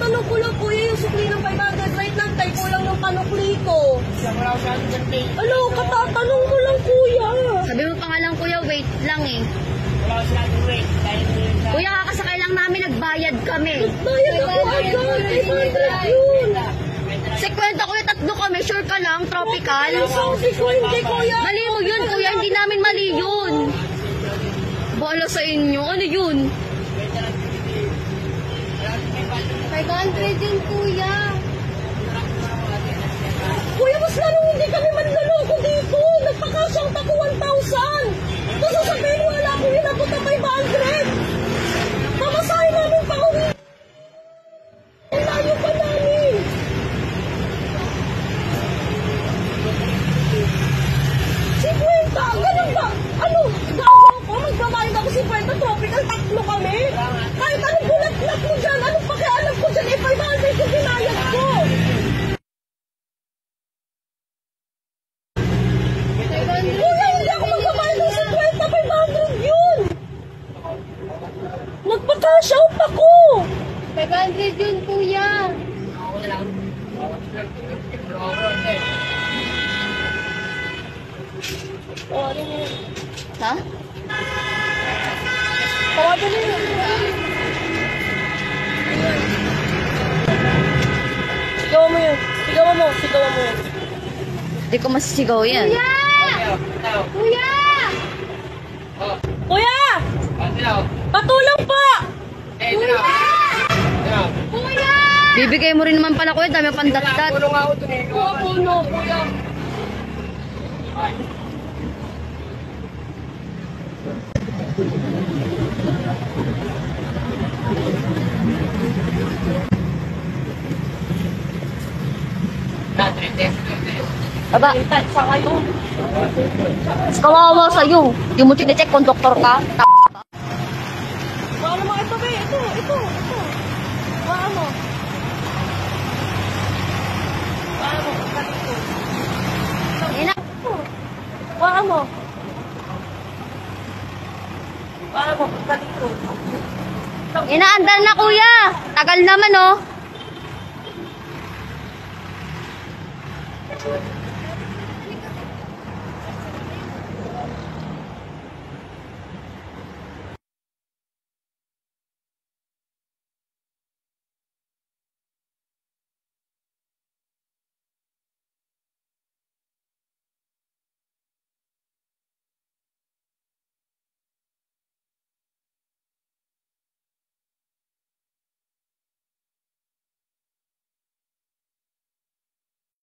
tatanong ko lang kuya yung sukli ng 500. Right lang, tayo ko lang ng panukli ko. Ano, katatanong ko lang kuya. Sabi mo pa nga lang kuya, wait lang eh. Wala ko sila wait. Kuya, kakasakay lang namin, nagbayad kami. Bayad ako agad, 500 yun. Si kwenta kuya, 3 kami, sure ka lang, tropical. Sabi ko hindi kuya. Mali mo yun kuya, hindi namin mali yun. Bala sa inyo, ano yun? 500 yun kuya. Kuya, mas lalong hindi kami manlaloko dito. Nagpakasyang tako 1,000. Tapos sasabihin mo, wala ko inabot na 500. Pamasahin namin pa uwi. Layo pa namin. Si Kwenta, ganun ba? Ano, gawa ko, magbabayad ako si Kwenta, tropical, 3 kami. Kahit anong bulat-lat mo dyan, anong pakialam ko dyan, 500 yung binayad ko. Kuya, hindi ako magbabayad ng 50, 500 yun. Nagpa-cash out ako. 500 yun kuya. Ha? Tawagan mo yun. Sigawan mo yun. Sigawan mo. Sigawan mo yun. Hindi ko masisigaw yan. Kuya! Kuya! Patulong po! Kuya! Bibigay mo rin naman pala kuya, dami pandatdat. Tulong ako ito eh. Puno, kuya. Aba, Sa kayo. kawawa sa'yo. Di mo chinecheck kung doktor ka. Wala mo ito, be. Ito. Wala mo. Ina. Wala mo. Kaliko. Inaandar na kuya. Tagal naman oh.